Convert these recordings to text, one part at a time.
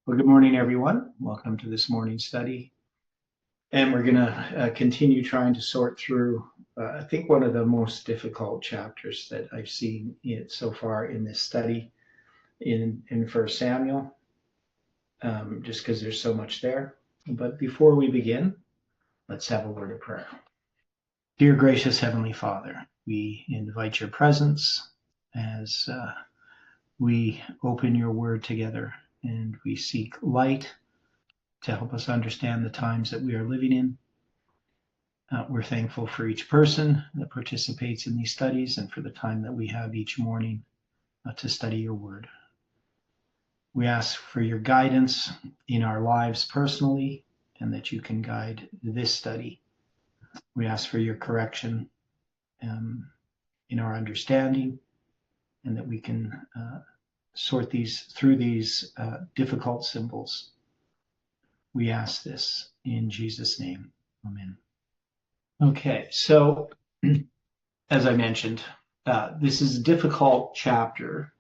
Well, good morning, everyone. Welcome to this morning's study. And we're going to continue trying to sort through, I think, one of the most difficult chapters that I've seen so far in this study in 1 Samuel, just because there's so much there. But before we begin, let's have a word of prayer. Dear gracious Heavenly Father, we invite your presence as we open your word together, and we seek light to help us understand the times that we are living in. We're thankful for each person that participates in these studies and for the time that we have each morning to study your word. We ask for your guidance in our lives personally, and that you can guide this study. We ask for your correction in our understanding, and that we can sort through these difficult symbols. We ask this in Jesus' name. Amen. Okay, so as I mentioned, this is a difficult chapter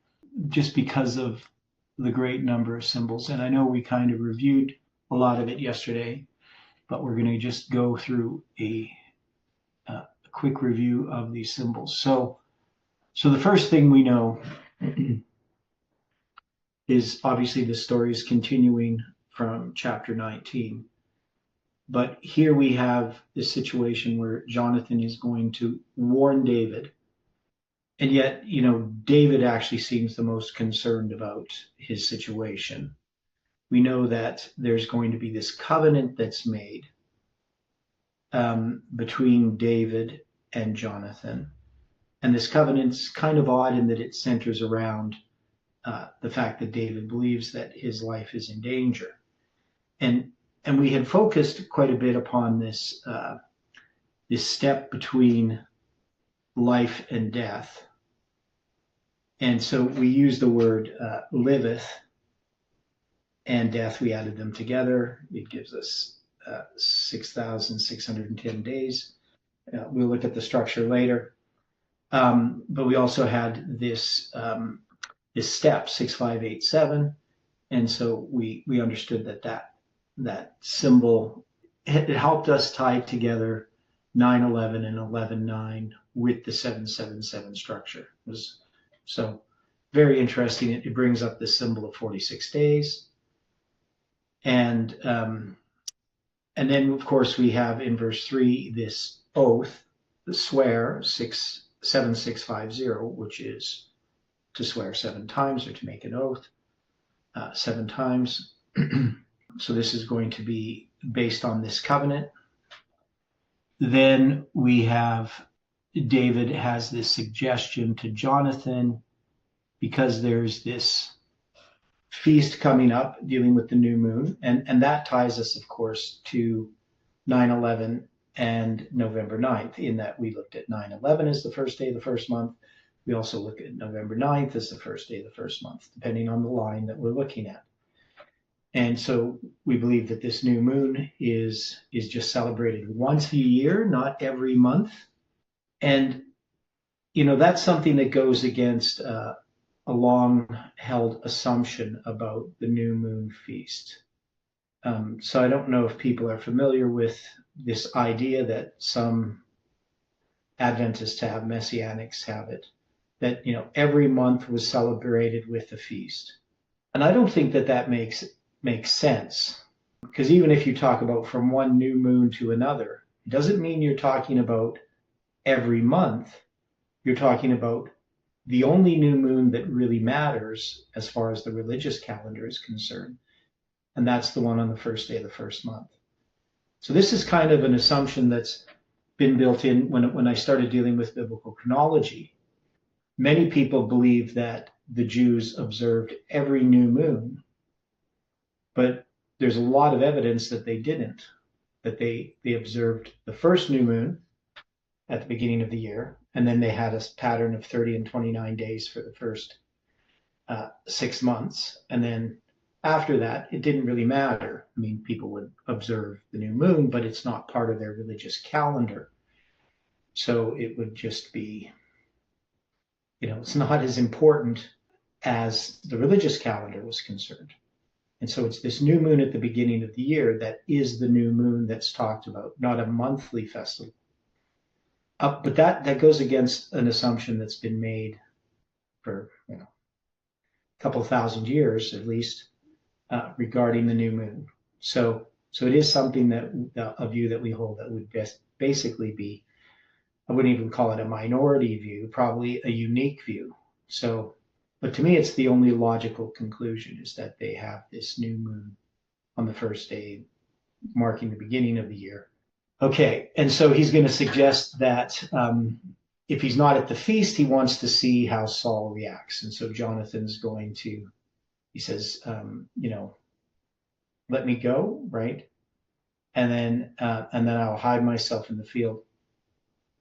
just because of the great number of symbols. And I know we kind of reviewed a lot of it yesterday, but we're going to just go through a quick review of these symbols. So the first thing we know is obviously the story is continuing from chapter 19. But here we have this situation where Jonathan is going to warn David. And yet, David actually seems the most concerned about his situation. We know that there's going to be this covenant that's made between David and Jonathan. And this covenant's kind of odd in that it centers around the fact that David believes that his life is in danger. And we had focused quite a bit upon this step between life and death. And so we used the word liveth and death. We added them together. It gives us 6,610 days. We'll look at the structure later. But we also had this step 6587. And so we understood that symbol, it helped us tie together 9/11 and 11/9 with the 777 structure. It was so very interesting. It brings up the symbol of 46 days. And then, of course, we have in verse 3 this oath, the swear, 7650, which is to swear 7 times or to make an oath 7 times. So this is going to be based on this covenant. Then we have David has this suggestion to Jonathan, because there's this feast coming up dealing with the new moon. And that ties us, of course, to 9/11 and November 9th, in that we looked at 9/11 as the first day of the first month. We also look at November 9th as the first day of the first month, depending on the line that we're looking at. And so we believe that this new moon is just celebrated once a year, not every month. And, that's something that goes against a long-held assumption about the new moon feast. So I don't know if people are familiar with this idea that some Adventists have, Messianics have it, that, every month was celebrated with a feast. And I don't think that makes sense, because even if you talk about from one new moon to another, it doesn't mean you're talking about every month. You're talking about the only new moon that really matters as far as the religious calendar is concerned, and that's the one on the first day of the first month. So this is kind of an assumption that's been built in when I started dealing with biblical chronology. Many people believe that the Jews observed every new moon, but there's a lot of evidence that they didn't, that they observed the first new moon at the beginning of the year, and then they had a pattern of 30 and 29 days for the first 6 months. And then after that, it didn't really matter. I mean, people would observe the new moon, but it's not part of their religious calendar. So it would just be, it's not as important as the religious calendar was concerned. And so it's this new moon at the beginning of the year that is the new moon that's talked about, not a monthly festival. But that goes against an assumption that's been made for a couple thousand years at least regarding the new moon. So it is something that a view that we hold that would basically be, I wouldn't even call it a minority view, probably a unique view. So, but to me, it's the only logical conclusion is that they have this new moon on the first day, marking the beginning of the year. Okay, and so he's going to suggest that if he's not at the feast, he wants to see how Saul reacts. And so Jonathan's going to, he says, let me go, right? And then I'll hide myself in the field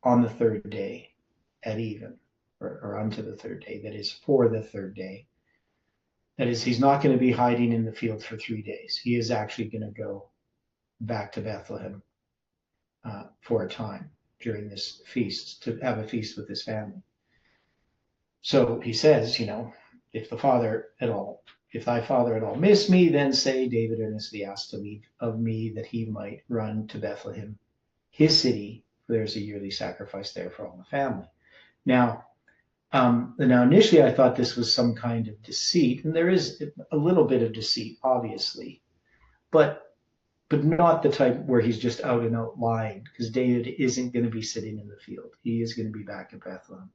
on the third day at even, or unto the third day, that is for the third day. That is, he's not going to be hiding in the field for 3 days. He is actually going to go back to Bethlehem for a time during this feast, to have a feast with his family. So he says, if thy father at all miss me, then say, David earnestly asked to leave of me that he might run to Bethlehem, his city, for there's a yearly sacrifice there for all the family. Now initially I thought this was some kind of deceit, and there is a little bit of deceit, obviously, but not the type where he's just out and out lying, because David isn't going to be sitting in the field. He is going to be back at Bethlehem.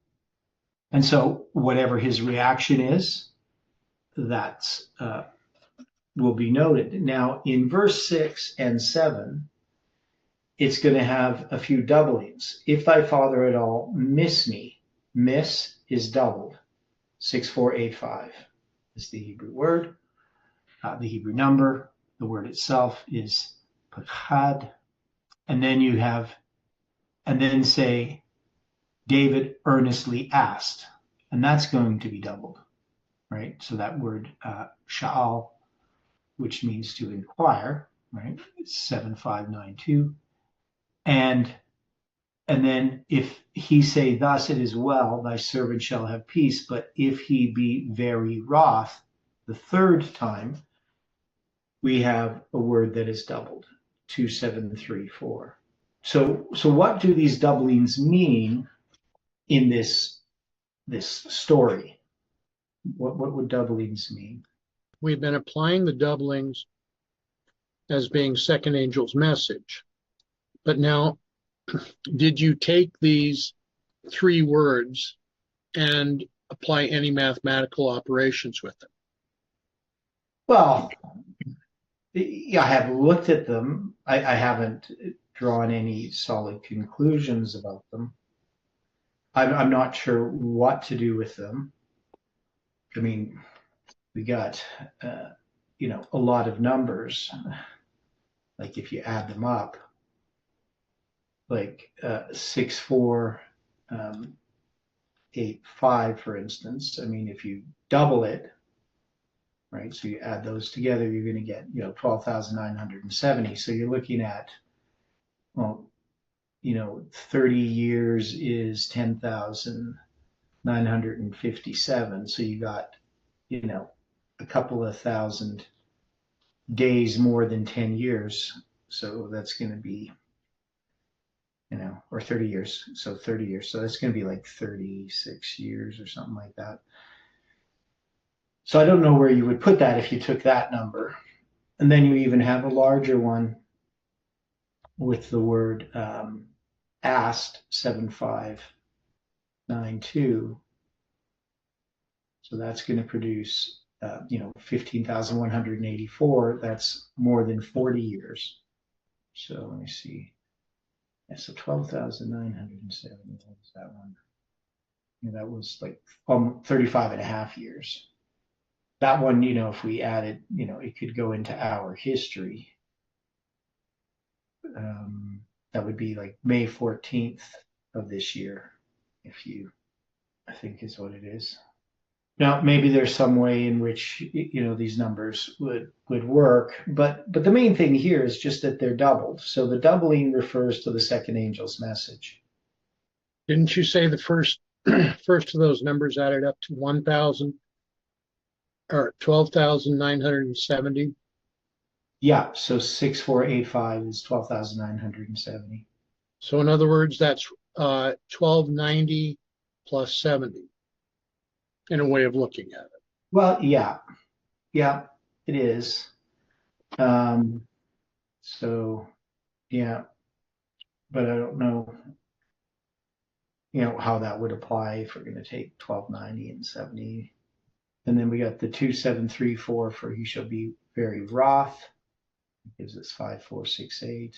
And so whatever his reaction is, that will be noted. Now, in verse 6 and 7, it's going to have a few doublings. If thy father at all miss me, miss is doubled. 6485 is the Hebrew word, the Hebrew number. The word itself is pachad. And then say, David earnestly asked. And that's going to be doubled, right? So that word sha'al, which means to inquire, right? It's 7592. And then if he say, thus it is well, thy servant shall have peace. But if he be very wroth, the third time, we have a word that is doubled, 2734. So what do these doublings mean in this story? What would doublings mean? We've been applying the doublings as being second angel's message. But now, did you take these 3 words and apply any mathematical operations with them? Well, yeah, I have looked at them. I haven't drawn any solid conclusions about them. I'm not sure what to do with them. I mean, we got, a lot of numbers. Like if you add them up, like 6485, for instance. I mean, if you double it, right? So you add those together, you're going to get, 12,970. So you're looking at, 30 years is 10,957. So you got, a couple of thousand days more than 10 years. So that's going to be, or 30 years. So 30 years. So that's going to be like 36 years or something like that. So I don't know where you would put that if you took that number. And then you even have a larger one with the word asked, 7592. So that's going to produce, 15,184. That's more than 40 years. So let me see. Yeah, so 12,970. What was that one? That was like 35 and a half years. That one, if we added, it could go into our history. That would be like May 14th of this year, I think is what it is. Now, maybe there's some way in which, these numbers would work, but the main thing here is just that they're doubled. So the doubling refers to the second angel's message. Didn't you say the first of those numbers added up to 1,000? or 12,970. Yeah, so 6485 is 12,970. So in other words, that's 1290 plus 70 in a way of looking at it. Well, yeah, yeah, it is. Um, so yeah, but I don't know, how that would apply if we're going to take 1290 and 70. And then we got the 2734 for he shall be very wroth. Gives us 5468.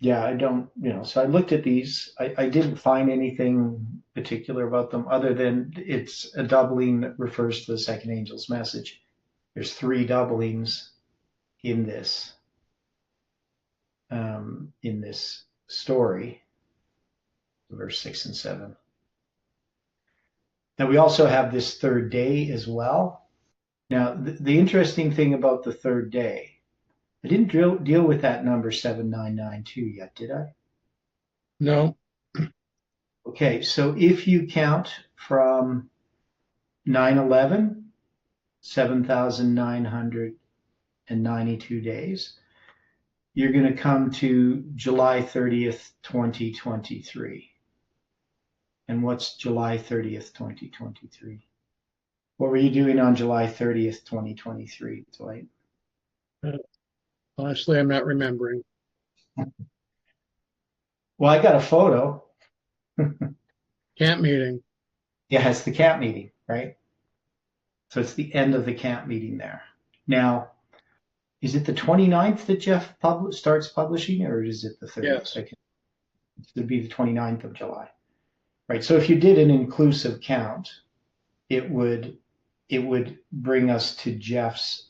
Yeah, I don't, so I looked at these. I didn't find anything particular about them other than it's a doubling that refers to the second angel's message. There's three doublings in this story, verse 6 and 7. Now we also have this third day as well. Now the interesting thing about the third day, I didn't deal with that number 7992 yet, did I? No, Okay, so if you count from 9/11, 7,992 days, you're going to come to July 30th, 2023. And what's July 30th, 2023? What were you doing on July 30th, 2023, Dwight? honestly, I'm not remembering. Well, I got a photo. Camp meeting. Yeah, it's the camp meeting, right? So it's the end of the camp meeting there. Now, is it the 29th that Jeff starts publishing, or is it the 30th? Yes. It would be the 29th of July. Right. So if you did an inclusive count, it would bring us to Jeff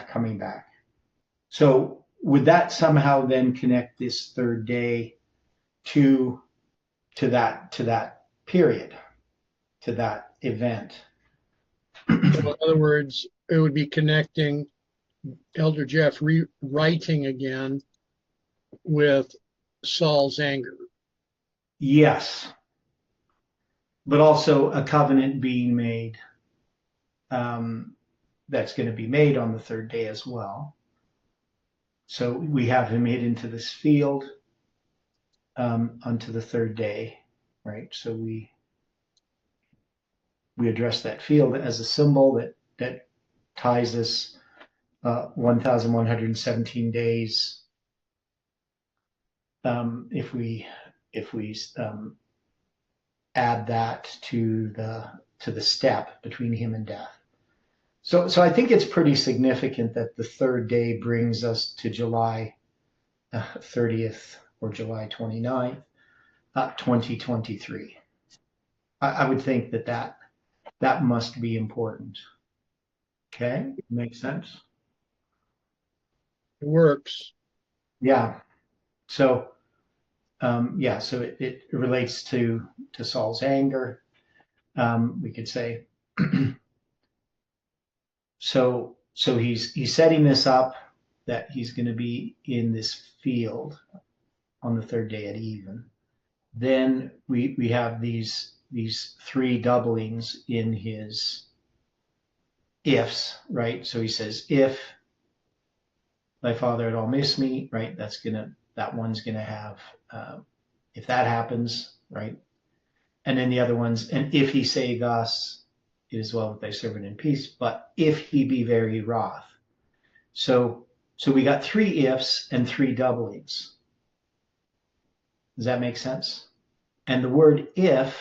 coming back. So would that somehow then connect this third day to that period, to that event? So in other words, it would be connecting Elder Jeff rewriting again with Saul's anger. Yes, but also a covenant being made, that's going to be made on the third day as well. So we have him hid into this field, unto the third day, right? So we address that field as a symbol that ties us 1,117 days. If we add that to the step between him and death. So I think it's pretty significant that the third day brings us to July 30th or July 29th, 2023. I would think that must be important. Okay, makes sense. It works. Yeah. So so it relates to Saul's anger. We could say so he's setting this up that he's going to be in this field on the third day at even. Then we have these three doublings in his ifs, right? So he says, if thy father had all missed me, right? That one's gonna have, if that happens, right? And then the other ones, and if he say thus, it is well with thy servant in peace, but if he be very wroth. So we got three ifs and three doublings. Does that make sense? And the word if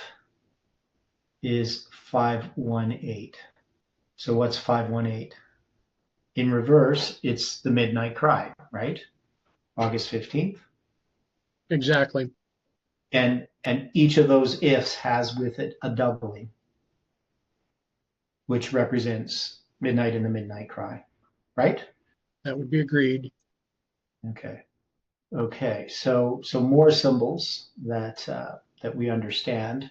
is 518. So what's 518? In reverse, it's the midnight cry, right? August 15th. Exactly. And each of those ifs has with it a doubling, which represents midnight and the midnight cry, right? That would be agreed. Okay. So more symbols that we understand.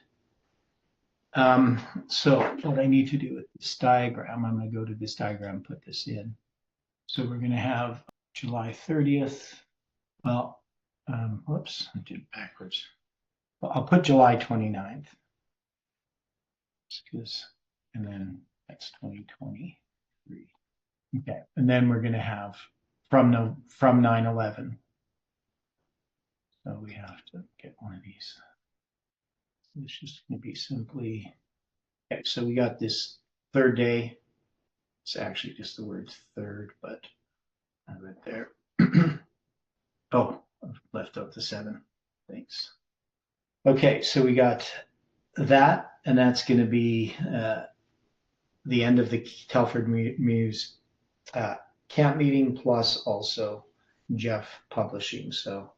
So what I need to do with this diagram, I'm going to go to this diagram, put this in. So we're going to have July 30th. Well, whoops, I did it backwards. Well, I'll put July 29th. And then that's 2020. 3. Okay, and then we're going to have from 9/11. So we have to get one of these. It's just going to be simply, okay, so we got this third day. It's actually just the word third, but I have it there. Oh, I've left out the 7. Thanks. Okay, so we got that, and that's going to be the end of the Telford Muse camp meeting, plus also Jeff publishing. So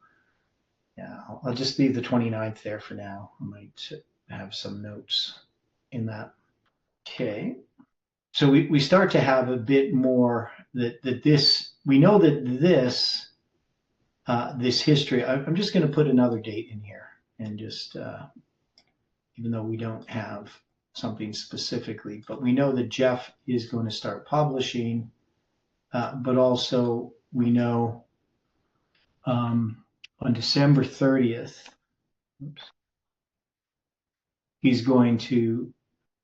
yeah, I'll just leave the 29th there for now. I might have some notes in that. Okay. So we start to have a bit more that this, we know that this history, I'm just going to put another date in here and just, even though we don't have something specifically, but we know that Jeff is going to start publishing, but also we know on December 30th, he's going to,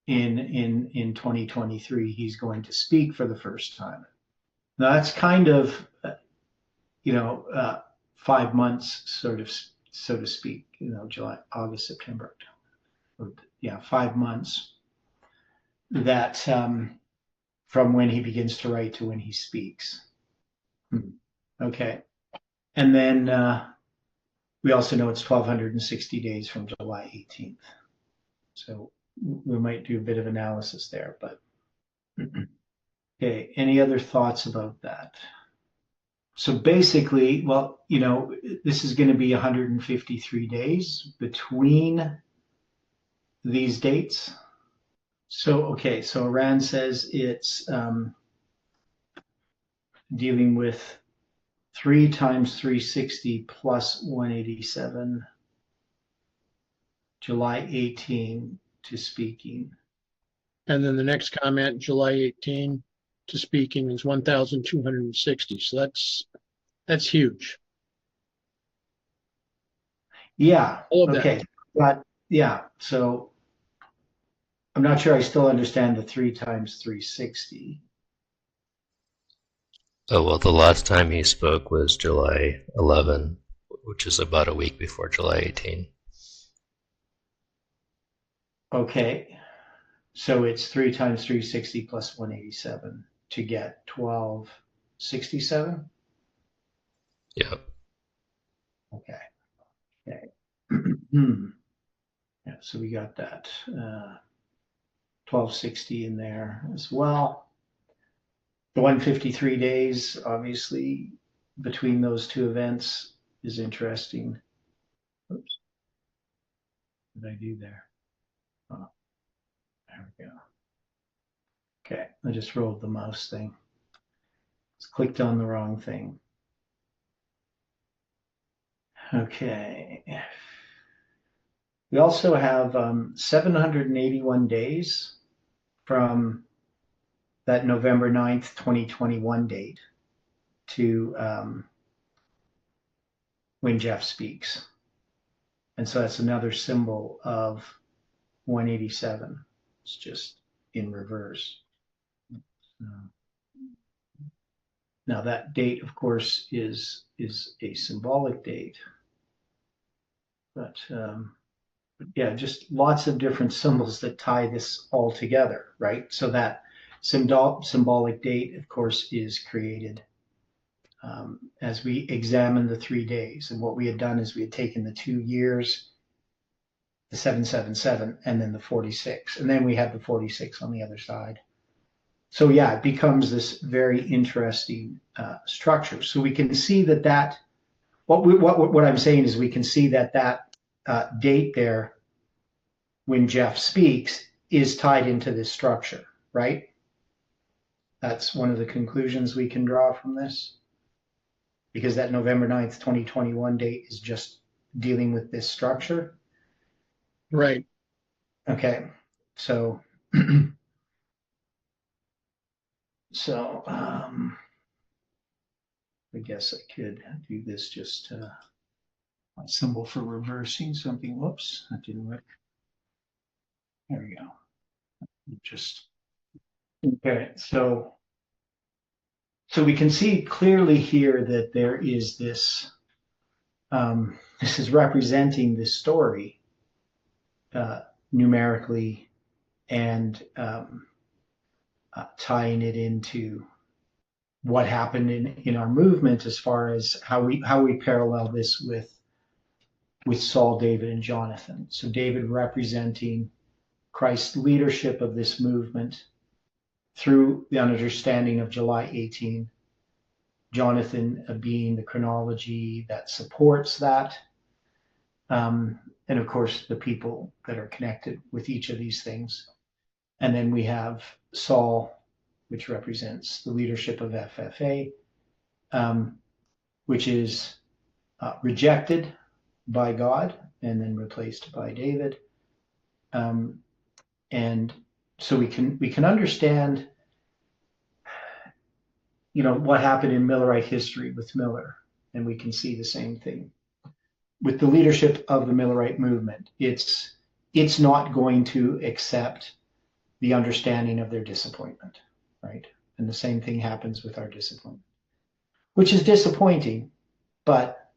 in 2023, he's going to speak for the first time. Now that's kind of, 5 months, sort of, so to speak, July, August, September, October. Yeah, 5 months that from when he begins to write to when he speaks. Okay. And then we also know it's 1,260 days from July 18th. So we might do a bit of analysis there, but okay. Any other thoughts about that? So basically, well, this is going to be 153 days between these dates. So, okay, so Iran says it's dealing with 3 times 360 plus 187, July 18 to speaking. And then the next comment, July 18 to speaking, is 1,260. So that's huge. Yeah. All of okay. that. But yeah, so I'm not sure I still understand the 3 times 360. Oh, well, the last time he spoke was July 11, which is about a week before July 18. Okay. So it's 3 times 360 plus 187 to get 1267. Yep. Okay. Okay. Yeah, so we got that 1260 in there as well. The 153 days, obviously, between those two events is interesting. Oops. What did I do there? Oh, there we go. Okay, I just rolled the mouse thing. Just clicked on the wrong thing. Okay. We also have 781 days from that November 9th, 2021 date to when Jeff speaks. And so that's another symbol of 187. It's just in reverse. Now that date, of course, is a symbolic date. But yeah, just lots of different symbols that tie this all together, right? So that symbolic date, of course, is created as we examine the 3 days. And what we had done is we had taken the 2 years, the 777, and then the 46. And then we have the 46 on the other side. So yeah, it becomes this very interesting structure. So we can see that what I'm saying is we can see that date there when Jeff speaks is tied into this structure, right? That's one of the conclusions we can draw from this, because that November 9th, 2021 date is just dealing with this structure. Right. Okay. So, I guess I could do this just a symbol for reversing something. Whoops, that didn't work. There we go. Just, okay. So So we can see clearly here that there is this, this is representing this story numerically and tying it into what happened in our movement as far as how we parallel this with Saul, David, and Jonathan. So David representing Christ's leadership of this movement through the understanding of July 18, Jonathan being the chronology that supports that, and of course the people that are connected with each of these things. And then we have Saul, which represents the leadership of FFA, which is rejected by God and then replaced by David. And so we can understand, what happened in Millerite history with Miller, and we can see the same thing with the leadership of the Millerite movement. It's not going to accept the understanding of their disappointment, right? And the same thing happens with our disappointment, which is disappointing, but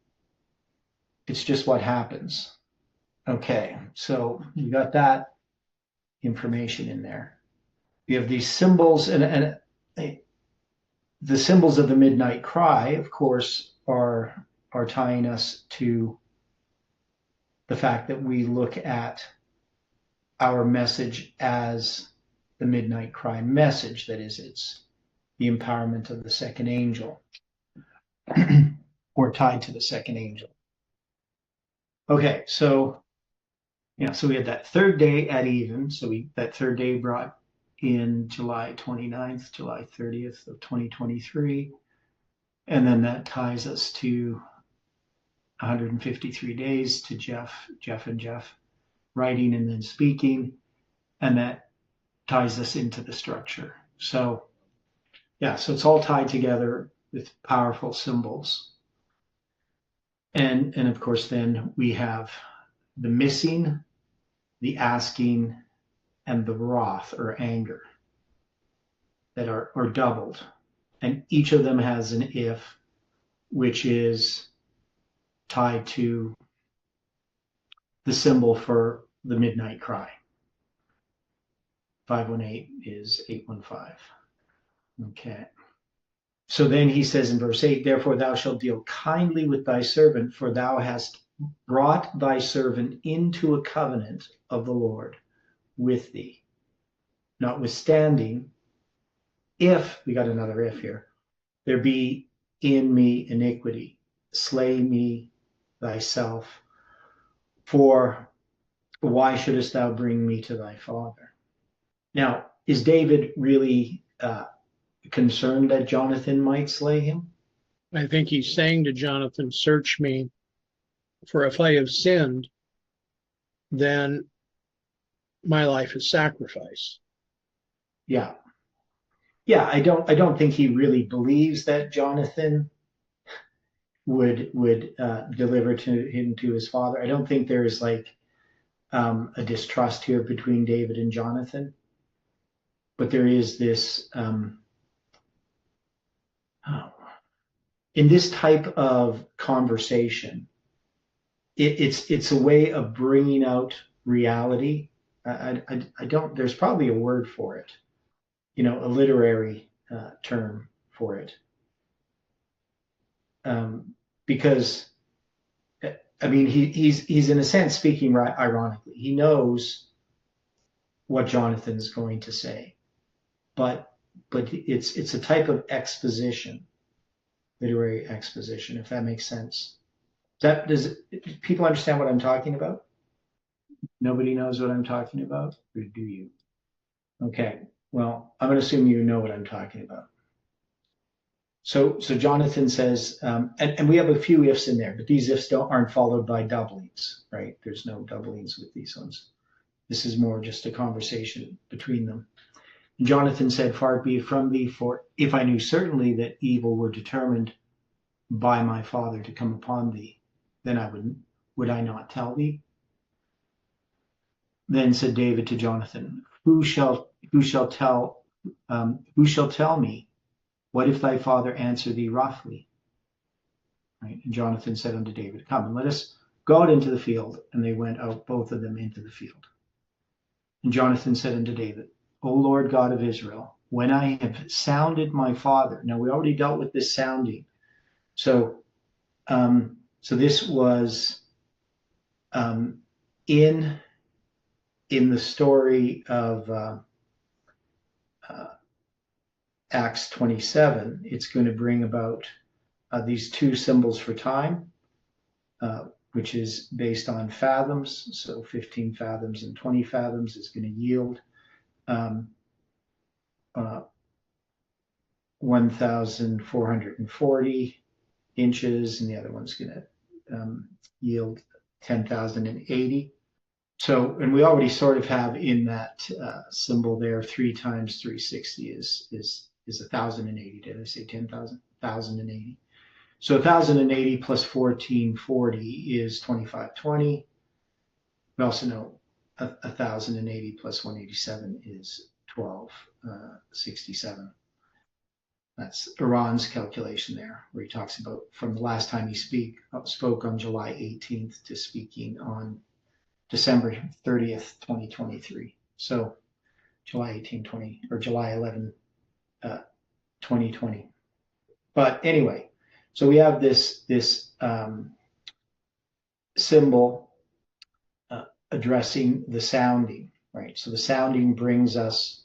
it's just what happens. Okay, so you got that information in there. We have these symbols, and the symbols of the midnight cry, of course, are tying us to the fact that we look at our message as the midnight cry message. That is, it's the empowerment of the second angel, or tied to the second angel. Okay, so so we had that third day at even. So that third day brought in July 29th, July 30th of 2023. And then that ties us to 153 days to Jeff writing and then speaking. And that ties us into the structure. So so it's all tied together with powerful symbols. And of course, then we have the missing, the asking, and the wrath or anger that are doubled. And each of them has an if, which is tied to the symbol for the midnight cry. 518 is 815. Okay. So then he says in verse 8, therefore thou shalt deal kindly with thy servant, for thou hast brought thy servant into a covenant of the Lord with thee. Notwithstanding, if, we got another if here, there be in me iniquity, slay me thyself, for why shouldest thou bring me to thy father? Now, is David really concerned that Jonathan might slay him? I think he's saying to Jonathan, search me, for if I have sinned, then my life is sacrifice. Yeah. I don't think he really believes that Jonathan would deliver him to his father. I don't think there's like a distrust here between David and Jonathan, but there is this in this type of conversation, it's a way of bringing out reality. I don't. There's probably a word for it, a literary term for it, because I mean he's in a sense speaking ironically. He knows what Jonathan's going to say, but it's a type of exposition, literary exposition, if that makes sense. Does people understand what I'm talking about? Nobody knows what I'm talking about, or do you? Okay, well, I'm going to assume you know what I'm talking about. So Jonathan says, and we have a few ifs in there, but these ifs aren't followed by doublings, right? There's no doublings with these ones. This is more just a conversation between them. And Jonathan said, far be it from thee, for if I knew certainly that evil were determined by my father to come upon thee, then would I not tell thee? Then said David to Jonathan, who shall tell me What if thy father answer thee roughly? Right? And Jonathan said unto David, come and let us go out into the field. And they went out, both of them, into the field. And Jonathan said unto David, O Lord God of Israel, when I have sounded my father. Now, we already dealt with this sounding. So this was in the story of Acts 27. It's going to bring about these two symbols for time, which is based on fathoms. So 15 fathoms and 20 fathoms is going to yield 1,440 inches, and the other one's going to yield 10,080. So, and we already sort of have in that symbol there, 3 times 360 is 1,080. Did I say 10,000? 1,080. So 1,080 plus 1,440 is 2,520. We also know 1,080 plus 187 is 1,267. That's Iran's calculation there, where he talks about from the last time he spoke on July 18th to speaking on December 30th, 2023. So July 18, 20, or July 11, 2020. But anyway, so we have this symbol addressing the sounding, right? So the sounding brings us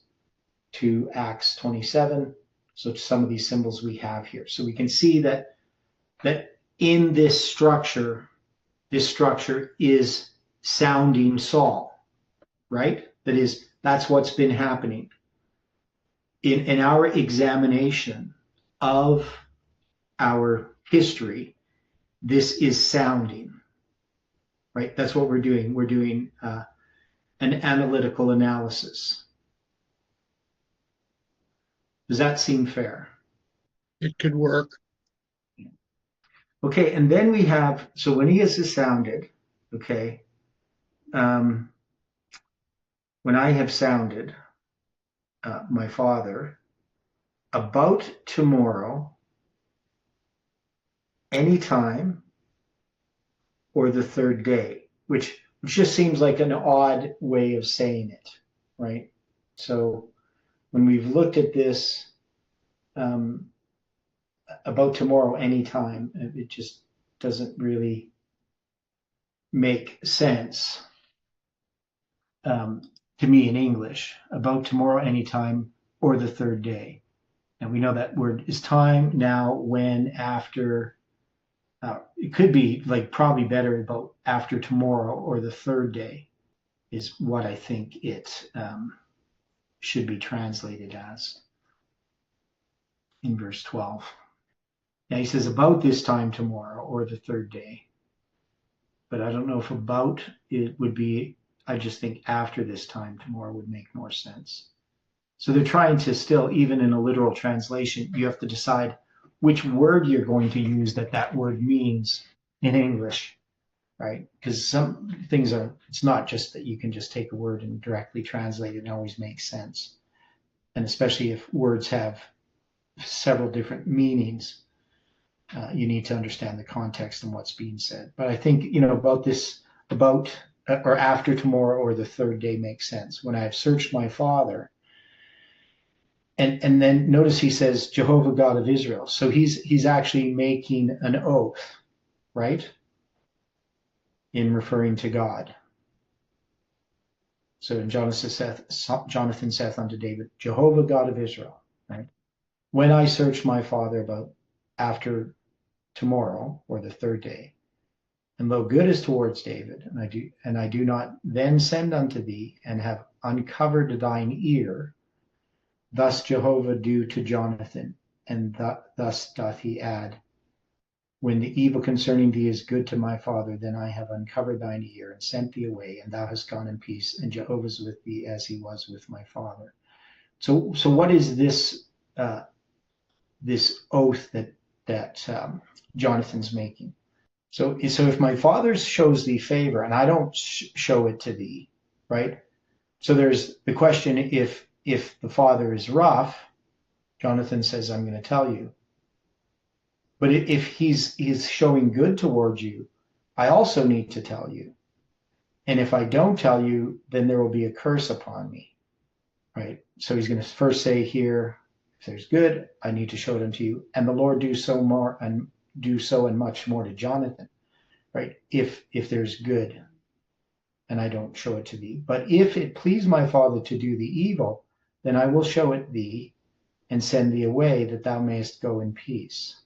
to Acts 27. So to some of these symbols we have here. So we can see that in this structure is sounding Saul, right? That's what's been happening. In our examination of our history, this is sounding, right? That's what we're doing. We're doing an analytical analysis. Does that seem fair? It could work. Okay, and then we have, so when he is sounded, okay, when I have sounded my father about tomorrow, anytime, or the third day, which just seems like an odd way of saying it, right? So when we've looked at this about tomorrow, anytime, it just doesn't really make sense to me in English. About tomorrow, anytime, or the third day. And we know that word is time, now, when, after. It could be like probably better about after tomorrow or the third day is what I think it should be translated as in verse 12. Now he says about this time tomorrow or the third day. But I don't know if about it would be, I just think after this time tomorrow would make more sense. So they're trying to still, even in a literal translation, you have to decide which word you're going to use that word means in English, right? Because some things it's not just that you can just take a word and directly translate it and always makes sense. And especially if words have several different meanings, you need to understand the context and what's being said. But I think, about or after tomorrow or the third day makes sense. When I have searched my father, and then notice he says, Jehovah God of Israel. So he's actually making an oath, right? In referring to God. So in Jonathan saith unto David, Jehovah God of Israel, right? When I search my father about after tomorrow or the third day, and lo, good is towards David, and I do not then send unto thee and have uncovered thine ear, thus Jehovah do to Jonathan, and thus doth he add, when the evil concerning thee is good to my father, then I have uncovered thine ear and sent thee away, and thou hast gone in peace, and Jehovah's with thee as he was with my father. So what is this oath that Jonathan's making? So if my father shows thee favor and I don't show it to thee, right? So there's the question, if the father is rough, Jonathan says, I'm going to tell you. But if he's showing good towards you, I also need to tell you. And if I don't tell you, then there will be a curse upon me, right? So he's going to first say here, if there's good, I need to show it unto you. And the Lord do so and much more to Jonathan, right? If there's good and I don't show it to thee. But if it please my father to do the evil, then I will show it thee and send thee away that thou mayest go in peace.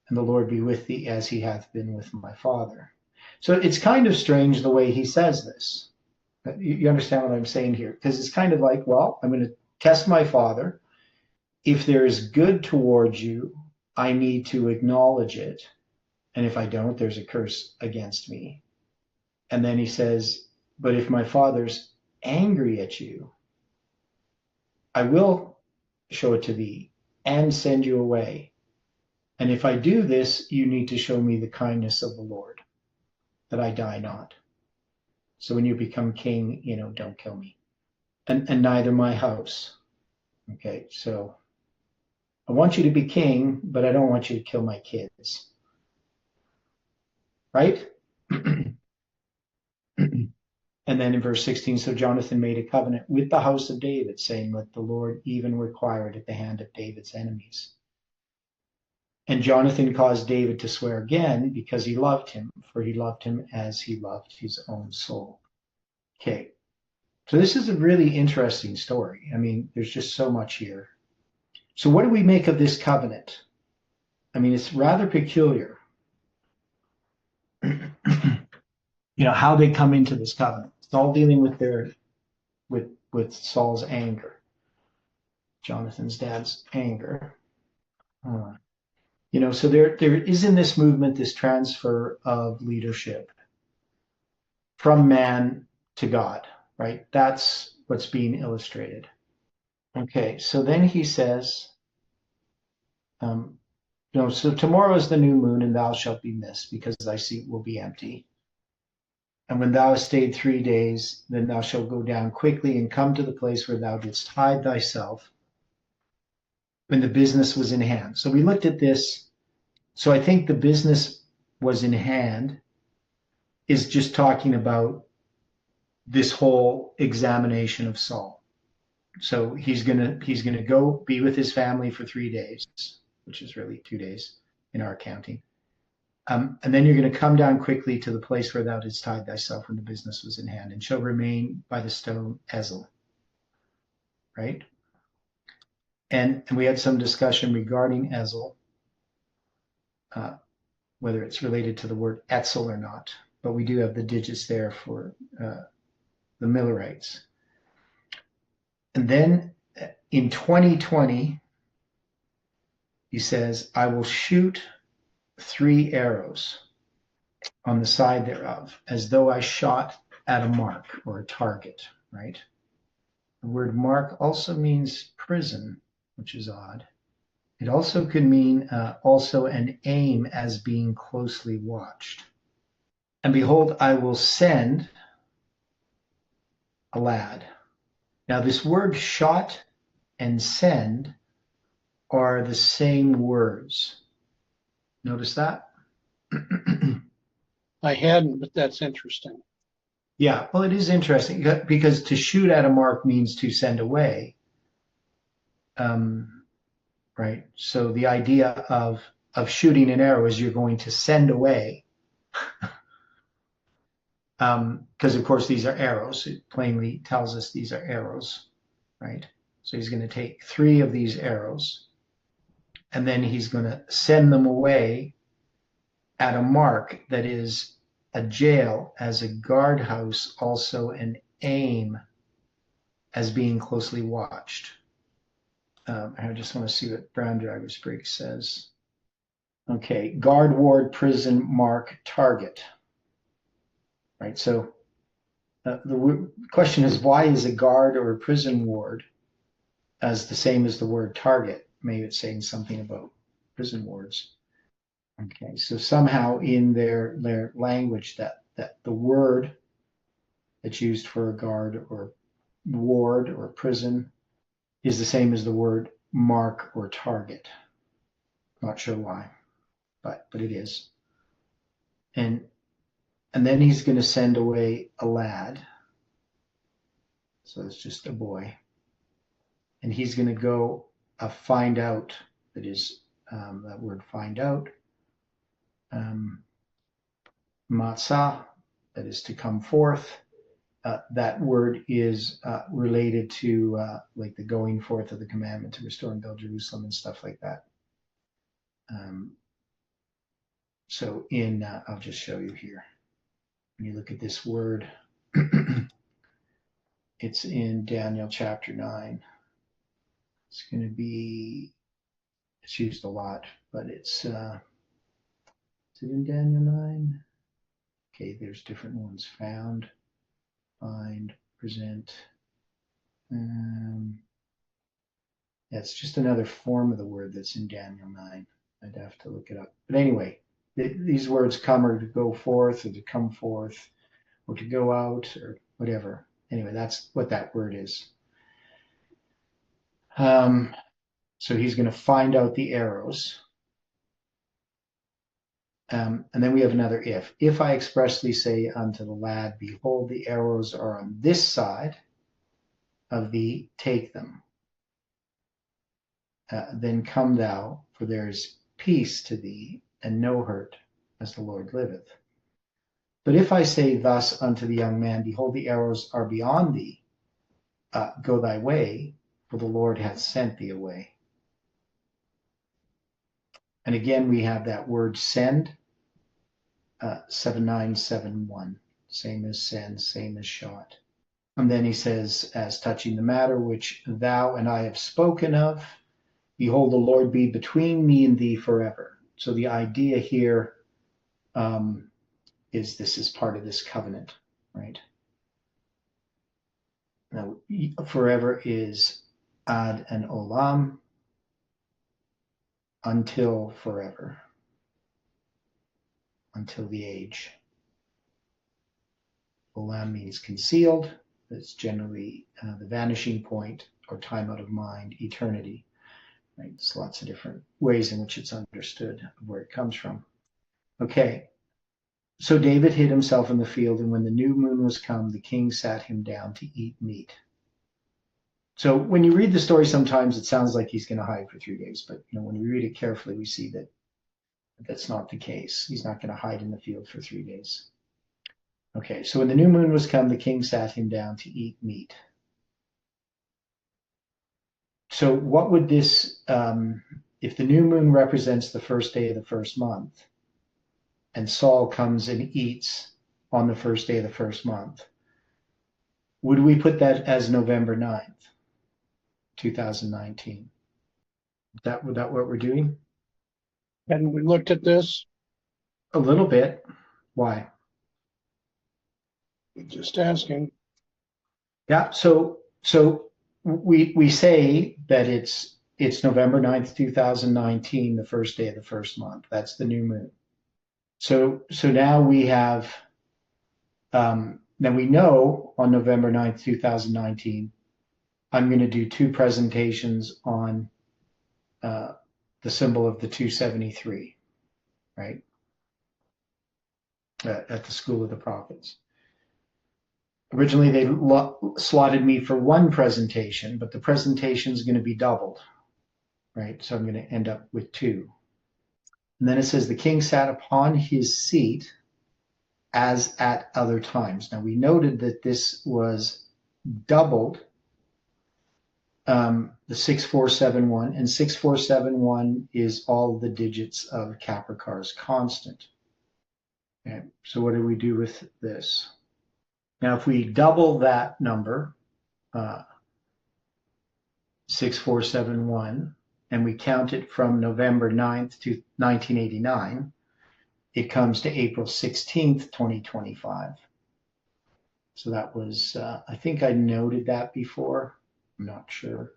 And the Lord be with thee as he hath been with my father. So it's kind of strange the way he says this. You understand what I'm saying here? Because it's kind of like, well, I'm going to test my father. If there is good towards you, I need to acknowledge it. And if I don't, there's a curse against me. And then he says, but if my father's angry at you, I will show it to thee and send you away. And if I do this, you need to show me the kindness of the Lord, that I die not. So when you become king, don't kill me. And neither my house. Okay, so I want you to be king, but I don't want you to kill my kids. Right? And then in verse 16, so Jonathan made a covenant with the house of David, saying, let the Lord even require it at the hand of David's enemies. And Jonathan caused David to swear again because he loved him, for he loved him as he loved his own soul. Okay, so this is a really interesting story. I mean, there's just so much here. So what do we make of this covenant? I mean, it's rather peculiar. How they come into this covenant. It's all dealing with with Saul's anger, Jonathan's dad's anger. So there is in this movement this transfer of leadership from man to God, right? That's what's being illustrated. Okay, so then he says, so tomorrow is the new moon, and thou shalt be missed, because thy seat will be empty. And when thou hast stayed 3 days, then thou shalt go down quickly and come to the place where thou didst hide thyself when the business was in hand. So we looked at this. So I think the business was in hand is just talking about this whole examination of Saul. So he's gonna go be with his family for 3 days, which is really 2 days in our counting. And then you're going to come down quickly to the place where thou didst hide thyself when the business was in hand, and shall remain by the stone Ezel. Right? And we had some discussion regarding Ezel, whether it's related to the word Etzel or not. But we do have the digits there for the Millerites. And then in 2020, he says, I will shoot 3 arrows on the side thereof, as though I shot at a mark or a target, right? The word mark also means prison, which is odd. It also could mean also an aim as being closely watched. And behold, I will send a lad. Now this word shot and send are the same words. Notice that? I hadn't, but that's interesting. Yeah, well, it is interesting because to shoot at a mark means to send away. Right? So the idea of shooting an arrow is you're going to send away. Because, of course, these are arrows. It plainly tells us these are arrows, right? So he's going to take 3 of these arrows, and then he's going to send them away at a mark that is a jail, as a guardhouse, also an aim as being closely watched. I just want to see what Brown Drivers Briggs says. Okay, guard, ward, prison, mark, target. Right, so the question is, why is a guard or a prison ward as the same as the word target? Maybe it's saying something about prison wards. Okay, so somehow in their language that the word that's used for a guard or ward or prison is the same as the word mark or target. Not sure why, but it is. And then he's going to send away a lad. So it's just a boy. And he's going to go find out. That is that word find out. Matzah, that is to come forth. That word is related to like the going forth of the commandment to restore and build Jerusalem and stuff like that. So I'll just show you here. When you look at this word, it's in Daniel chapter 9. It's going to be, it's used a lot, but is it in Daniel 9? Okay, there's different ones. Found, find, present. That's just another form of the word that's in Daniel 9. I'd have to look it up. But anyway, these words come or to go forth or to come forth or to go out or whatever. Anyway, that's what that word is. So he's going to find out the arrows. And then we have another if. If I expressly say unto the lad, behold, the arrows are on this side of thee, take them. Then come thou, for there is peace to thee, and no hurt, as the Lord liveth. But if I say thus unto the young man, behold, the arrows are beyond thee, go thy way, for the Lord hath sent thee away. And again, we have that word send, 7971, same as send, same as shot. And then he says, as touching the matter which thou and I have spoken of, behold, the Lord be between me and thee forever. So the idea here is this is part of this covenant, right? Now, forever is ad and olam, until forever, until the age. Olam means concealed. That's generally the vanishing point or time out of mind, eternity. Right? There's lots of different ways in which it's understood of where it comes from. Okay, so David hid himself in the field, and when the new moon was come, the king sat him down to eat meat. So when you read the story, sometimes it sounds like he's going to hide for 3 days, but when we read it carefully, we see that that's not the case. He's not going to hide in the field for 3 days. Okay, so when the new moon was come, the king sat him down to eat meat. So what would this, if the new moon represents the first day of the first month, and Saul comes and eats on the first day of the first month, would we put that as November 9th, 2019? Is that what we're doing? Hadn't we looked at this? A little bit. Why? Just asking. Yeah, so we say that it's November 9th, 2019, the first day of the first month. That's the new moon. So now we have, then we know on November 9th, 2019, I'm going to do 2 presentations on the symbol of the 273, right? At the School of the Prophets. Originally, they slotted me for 1 presentation, but the presentation is going to be doubled, right? So I'm going to end up with 2. And then it says, the king sat upon his seat as at other times. Now, we noted that this was doubled, the 6471, and 6471 is all the digits of Capricar's constant. Okay, so what do we do with this? Now, if we double that number, 6471, and we count it from November 9th to 1989, it comes to April 16th, 2025. So that was, I think I noted that before. I'm not sure.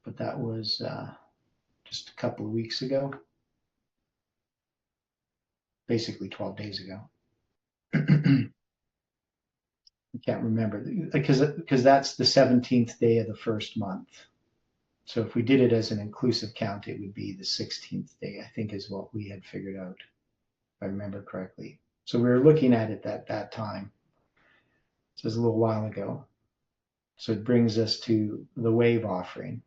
But that was just a couple of weeks ago. Basically 12 days ago. I can't remember because that's the 17th day of the first month. So if we did it as an inclusive count, it would be the 16th day, I think is what we had figured out, if I remember correctly. So we were looking at it at that time. This was a little while ago. So it brings us to the wave offering.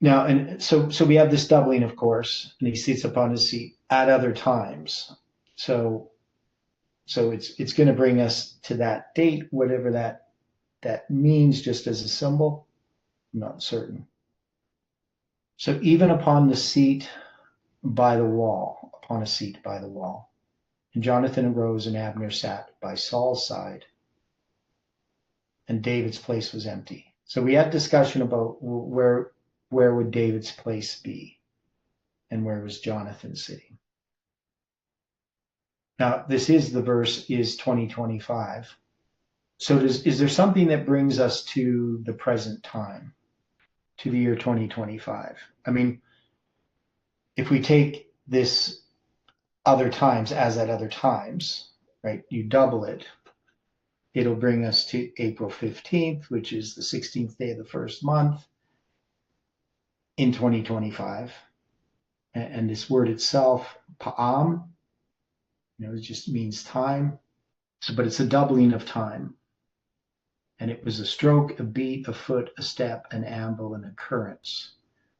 Now, and so we have this doubling, of course, and he sits upon his seat at other times. So it's going to bring us to that date, whatever that means, just as a symbol. I'm not certain. So even upon the seat by the wall, upon a seat by the wall, and Jonathan arose and Abner sat by Saul's side, and David's place was empty. So we had discussion about where would David's place be, and where was Jonathan sitting. Now, this is the verse is 2025. So is there something that brings us to the present time, to the year 2025? I mean, if we take this other times as at other times, right, you double it, it'll bring us to April 15th, which is the 16th day of the first month in 2025. And this word itself, pa'am, it just means time. So, but it's a doubling of time. And it was a stroke, a beat, a foot, a step, an amble, an occurrence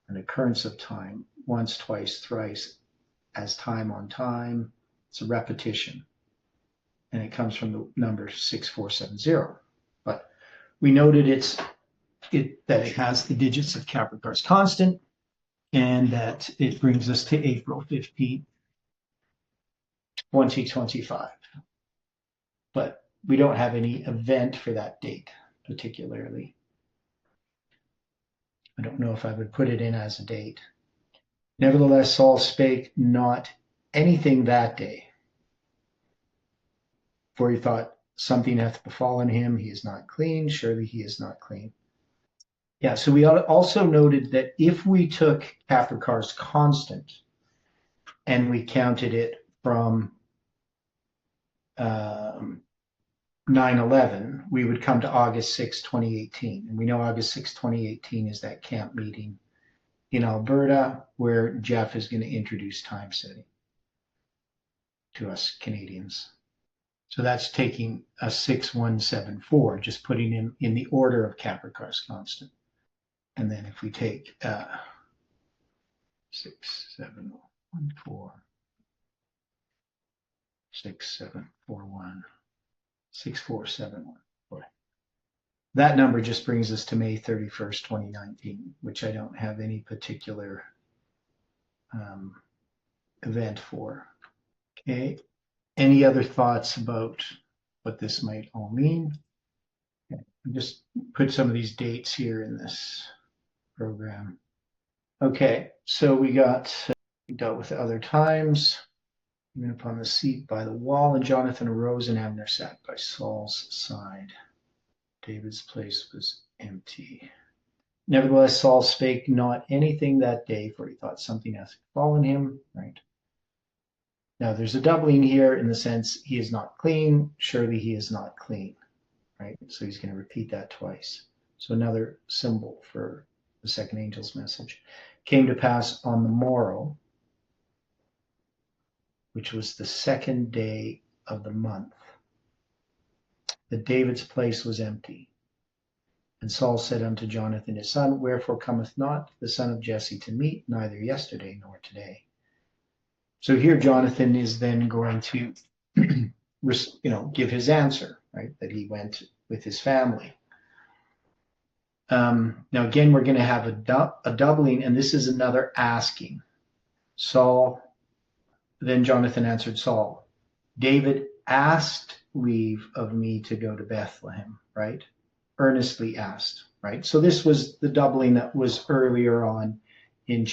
of time, once, twice, thrice, as time on time. It's a repetition. And it comes from the number 6470. But we noted that it has the digits of Capricorn's constant, and that it brings us to April 15th, 2025. But we don't have any event for that date particularly. I don't know if I would put it in as a date. Nevertheless, Saul spake not anything that day, for he thought, something hath befallen him, he is not clean, surely he is not clean. Yeah, so we also noted that if we took Capricorn's constant and we counted it from 9/11, we would come to August 6, 2018. And we know August 6, 2018 is that camp meeting in Alberta where Jeff is going to introduce time setting to us Canadians. So that's taking a 6174, just putting in the order of Capricorn's constant. And then if we take 6714, 6741, 6471. That number just brings us to May 31st, 2019, which I don't have any particular event for. Okay. Any other thoughts about what this might all mean? Okay. I'll just put some of these dates here in this program. Okay, so we dealt with other times, even upon the seat by the wall, and Jonathan arose and Abner sat by Saul's side. David's place was empty. Nevertheless, Saul spake not anything that day, for he thought something hath befallen him, right? Now there's a doubling here in the sense he is not clean, surely he is not clean, right? So he's going to repeat that twice. So another symbol for the second angel's message. Came to pass on the morrow, which was the second day of the month, that David's place was empty. And Saul said unto Jonathan his son, wherefore cometh not the son of Jesse to meet, neither yesterday nor today? So here Jonathan is then going to give his answer, right? That he went with his family. Now again, we're going to have a doubling, and this is another asking. Then Jonathan answered Saul, David asked leave of me to go to Bethlehem, right? Earnestly asked, right? So this was the doubling that was earlier on in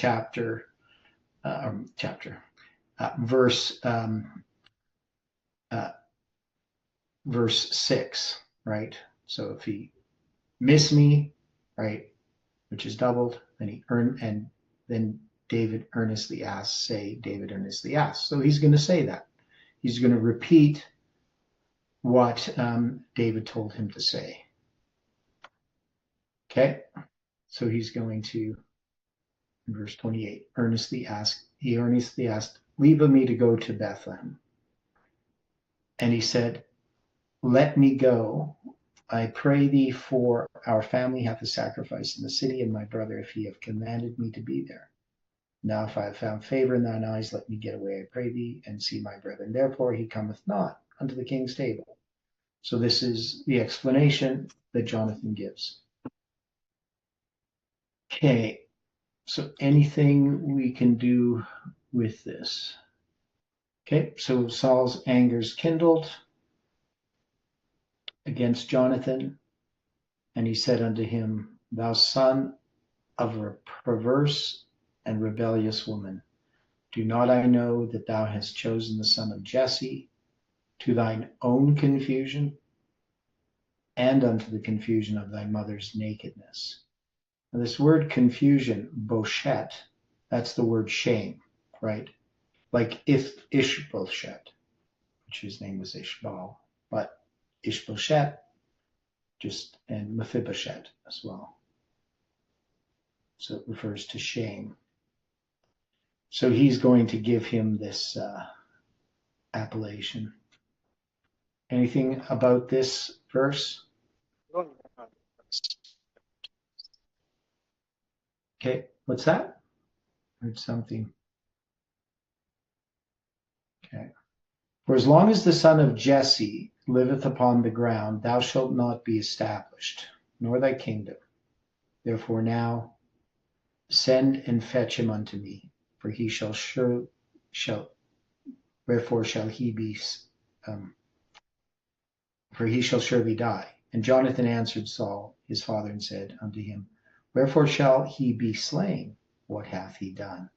verse 6, right? So if he miss me, right, which is doubled, then David earnestly asks, David earnestly asks. So he's going to say that. He's going to repeat what David told him to say. Okay, so he's going to in verse 28, he earnestly asked, leave of me to go to Bethlehem. And he said, let me go. I pray thee, for our family hath a sacrifice in the city, and my brother, if he have commanded me to be there. Now if I have found favor in thine eyes, let me get away, I pray thee, and see my brethren. Therefore he cometh not unto the king's table. So this is the explanation that Jonathan gives. Okay, so anything we can do with this? Okay, so Saul's anger is kindled against Jonathan, and he said unto him, thou son of a perverse and rebellious woman, do not I know that thou hast chosen the son of Jesse to thine own confusion and unto the confusion of thy mother's nakedness? Now, this word confusion, boshet, that's the word shame, right? Like if Ishbosheth, which his name was Ishbal, but Ishbosheth, and Mephibosheth as well. So it refers to shame. So he's going to give him this appellation. Anything about this verse? Okay, what's that? Heard something. Okay. For as long as the son of Jesse liveth upon the ground, thou shalt not be established, nor thy kingdom. Therefore now send and fetch him unto me, for he wherefore shall he be, for he shall surely die. And Jonathan answered Saul his father and said unto him, wherefore shall he be slain? What hath he done?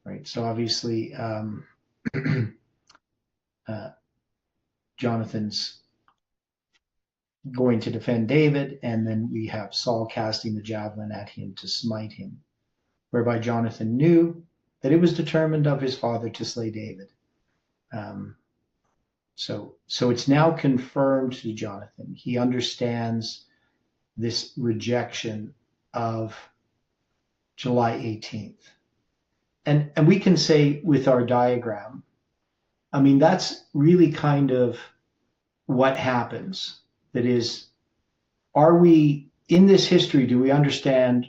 Right. So obviously, Jonathan's going to defend David, and then we have Saul casting the javelin at him to smite him, whereby Jonathan knew that it was determined of his father to slay David. So it's now confirmed to Jonathan. He understands this rejection of July 18th. And we can say with our diagram, I mean, that's really kind of what happens. That is, are we, in this history, do we understand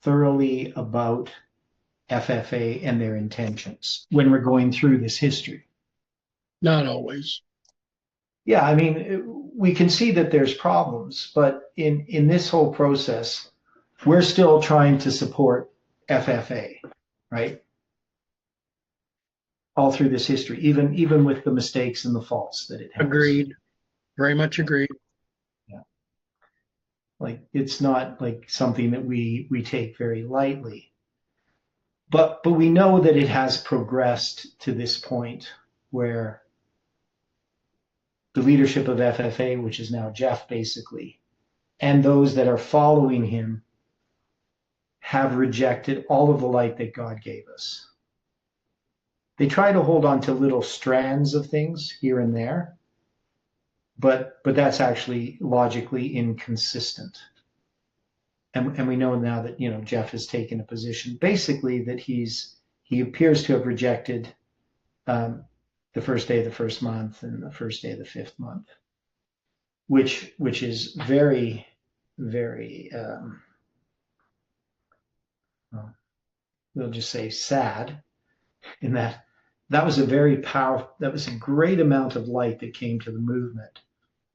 thoroughly about FFA and their intentions when we're going through this history? Not always. Yeah, I mean, we can see that there's problems, but in this whole process, we're still trying to support FFA, right? All through this history, even with the mistakes and the faults that it has. Agreed. Very much agreed. Yeah. Like, it's not like something that we take very lightly. But we know that it has progressed to this point where the leadership of FFA, which is now Jeff basically, and those that are following him have rejected all of the light that God gave us. They try to hold on to little strands of things here and there, but that's actually logically inconsistent. And we know now that, Jeff has taken a position basically that he appears to have rejected the first day of the first month and the first day of the fifth month, which is very, very, we'll just say sad, in that was a great amount of light that came to the movement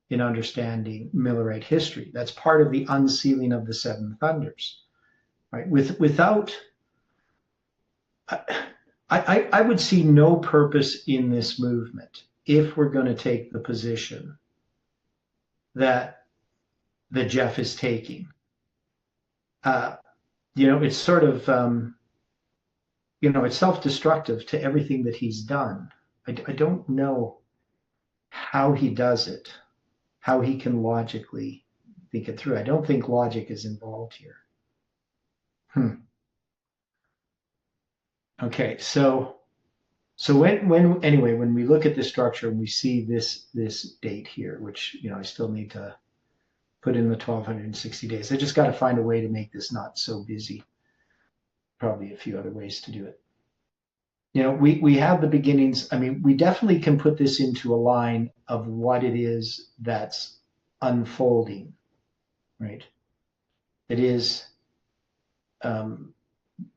in understanding Millerite history. That's part of the unsealing of the seven thunders, right? Without, I would see no purpose in this movement if we're going to take the position that Jeff is taking. It's sort of, it's self-destructive to everything that he's done. I don't know how he does it, how he can logically think it through. I don't think logic is involved here. Okay, so when we look at the structure and we see this date here, which I still need to put in the 1260 days. They just got to find a way to make this not so busy. Probably a few other ways to do it. We have the beginnings. I mean, we definitely can put this into a line of what it is that's unfolding, right? It is,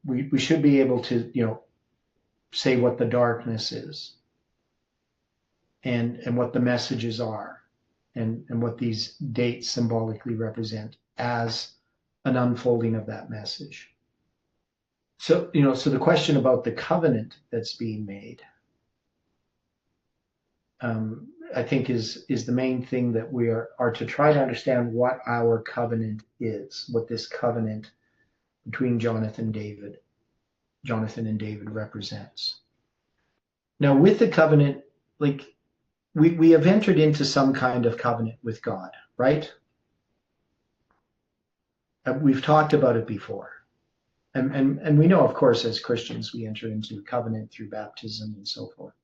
we should be able to, say what the darkness is and what the messages are and what these dates symbolically represent as an unfolding of that message. So, so the question about the covenant that's being made, I think is the main thing that we are to try to understand what our covenant is, what this covenant between Jonathan and David represents. Now, with the covenant, like we have entered into some kind of covenant with God, right? We've talked about it before. And we know, of course, as Christians, we enter into covenant through baptism and so forth.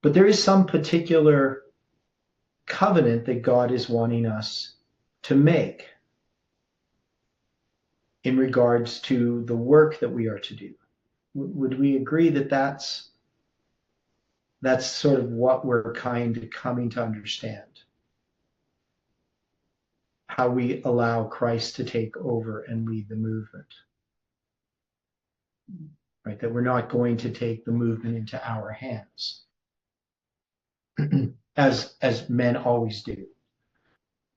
But there is some particular covenant that God is wanting us to make in regards to the work that we are to do. Would we agree that that's sort of what we're kind of coming to understand? How we allow Christ to take over and lead the movement. Right, that we're not going to take the movement into our hands, as men always do.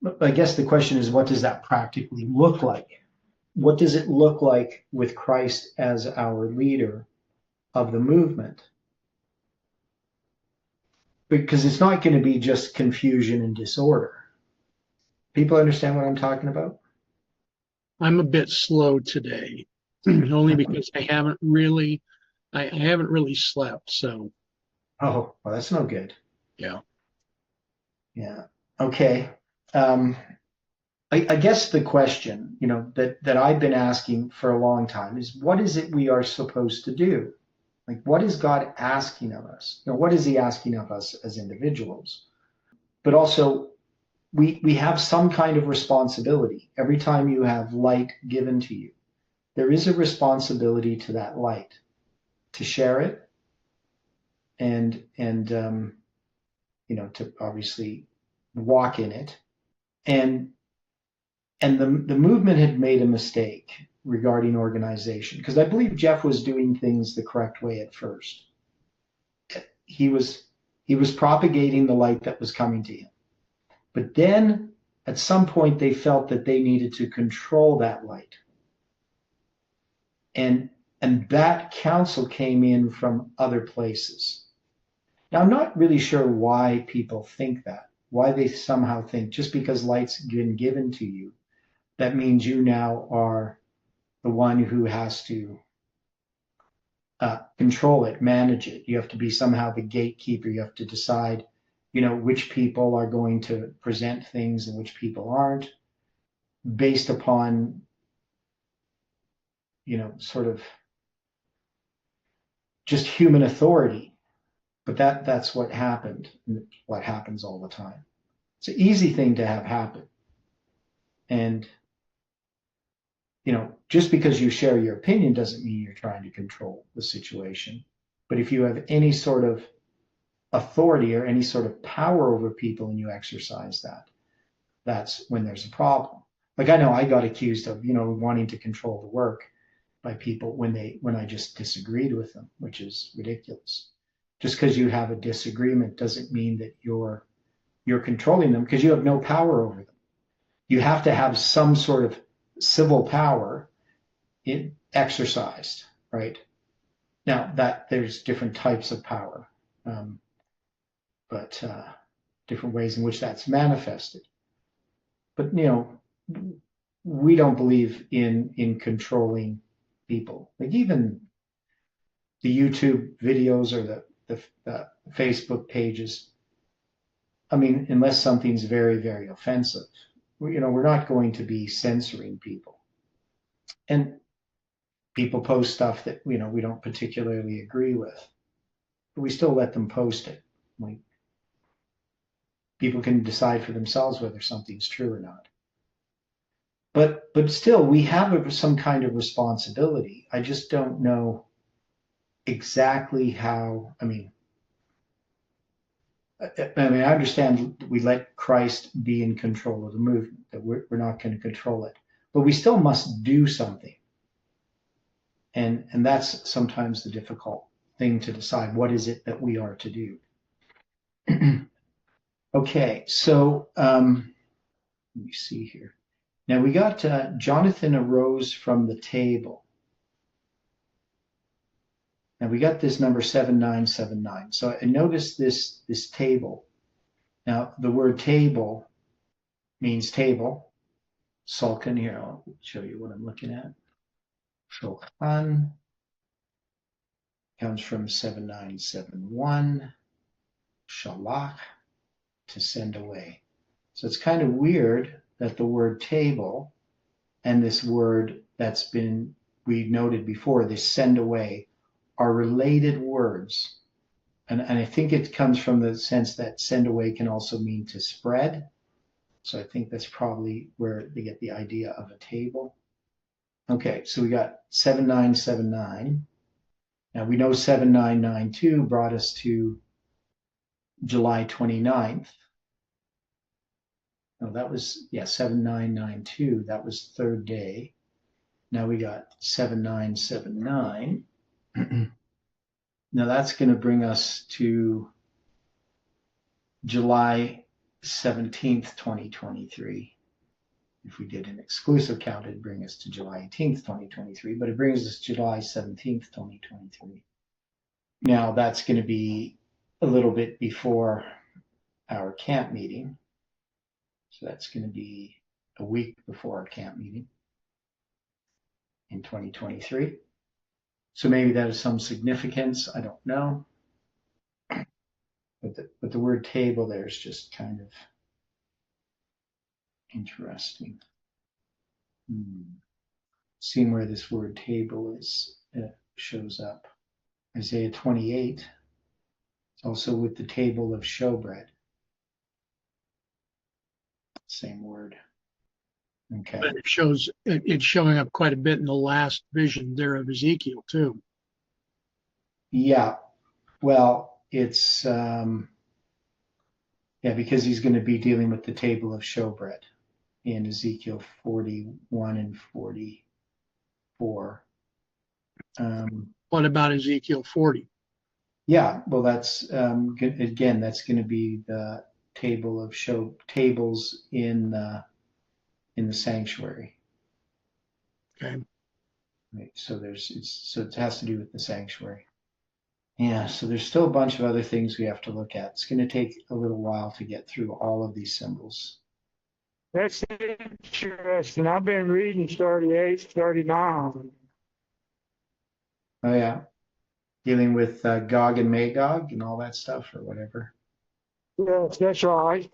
But I guess the question is, what does that practically look like? What does it look like with Christ as our leader of the movement? Because it's not going to be just confusion and disorder. People understand what I'm talking about? I'm a bit slow today, only because I haven't really slept. So, Oh, well, that's no good. yeah. Okay. I guess the question, that I've been asking for a long time is, what is it we are supposed to do? Like, what is God asking of us? What is he asking of us as individuals? But also, we have some kind of responsibility. Every time you have light given to you, there is a responsibility to that light, to share it and to obviously walk in it. And the movement had made a mistake regarding organization, because I believe Jeff was doing things the correct way at first. He was propagating the light that was coming to him. But then at some point they felt that they needed to control that light. And that counsel came in from other places. Now, I'm not really sure why people think that, why they somehow think just because light's been given to you, that means you now are the one who has to control it, manage it. You have to be somehow the gatekeeper. You have to decide, which people are going to present things and which people aren't, based upon, sort of just human authority. But that's what happened, what happens all the time. It's an easy thing to have happen. And, just because you share your opinion doesn't mean you're trying to control the situation. But if you have any sort of authority or any sort of power over people and you exercise that, that's when there's a problem. Like, I know I got accused of, wanting to control the work by people when I just disagreed with them, which is ridiculous. Just because you have a disagreement doesn't mean that you're controlling them, because you have no power over them. You have to have some sort of civil power exercised, right? Now, that there's different types of power, but different ways in which that's manifested. But we don't believe in controlling people. Like, even the YouTube videos or the Facebook pages, I mean, unless something's very, very offensive, we're not going to be censoring people. And people post stuff that, we don't particularly agree with, but we still let them post it. Like, people can decide for themselves whether something's true or not. but still, we have some kind of responsibility. I just don't know exactly how. I understand we let Christ be in control of the movement, that we're not going to control it, but we still must do something. And that's sometimes the difficult thing to decide. What is it that we are to do? Okay, so let me see here. Now we got Jonathan arose from the table. Now we got this number 7979. So I notice this table. Now the word table means table. Sulcan here, I'll show you what I'm looking at. Shulchan comes from 7971. Shalach, to send away. So it's kind of weird that the word table and this word that's been we noted before, this send away, are related words. And I think it comes from the sense that send away can also mean to spread. So I think that's probably where they get the idea of a table. Okay, so we got 7979. Now we know 7992 brought us to July 29th. No, that was, 7992. That was third day. Now we got 7979. Now that's going to bring us to July 17th, 2023. If we did an exclusive count, it'd bring us to July 18th, 2023, but it brings us to July 17th, 2023. Now that's going to be a little bit before our camp meeting. So that's going to be a week before our camp meeting in 2023. So maybe that has some significance. I don't know. But the word table there is just kind of interesting. Seeing where this word table is shows up. Isaiah 28. It's also with the table of showbread. Same word. Okay. But it's showing up quite a bit in the last vision there of Ezekiel too. Yeah. Well, it's because he's going to be dealing with the table of showbread in Ezekiel 41 and 44. What about Ezekiel 40? Yeah, well, that's again, that's going to be the table of tables in the sanctuary. Okay. Right. So it has to do with the sanctuary. Yeah. So there's still a bunch of other things we have to look at. It's going to take a little while to get through all of these symbols. That's interesting. I've been reading 38, 39. Oh yeah, dealing with Gog and Magog and all that stuff or whatever. Yes, that's right.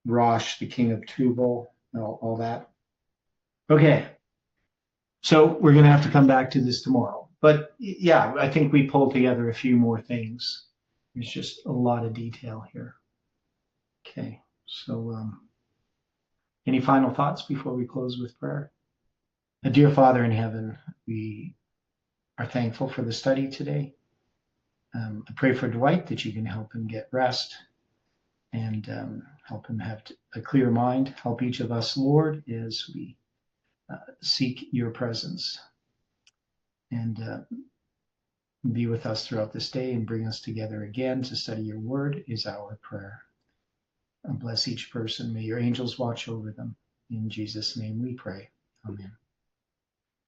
Rosh, the king of Tubal, all that. Okay. So we're going to have to come back to this tomorrow. But yeah, I think we pulled together a few more things. There's just a lot of detail here. Okay. So any final thoughts before we close with prayer? Dear Father in heaven, we are thankful for the study today. I pray for Dwight that you can help him get rest and help him have a clear mind. Help each of us, Lord, as we seek your presence, and be with us throughout this day and bring us together again to study your word is our prayer. And bless each person. May your angels watch over them. In Jesus' name we pray. Amen.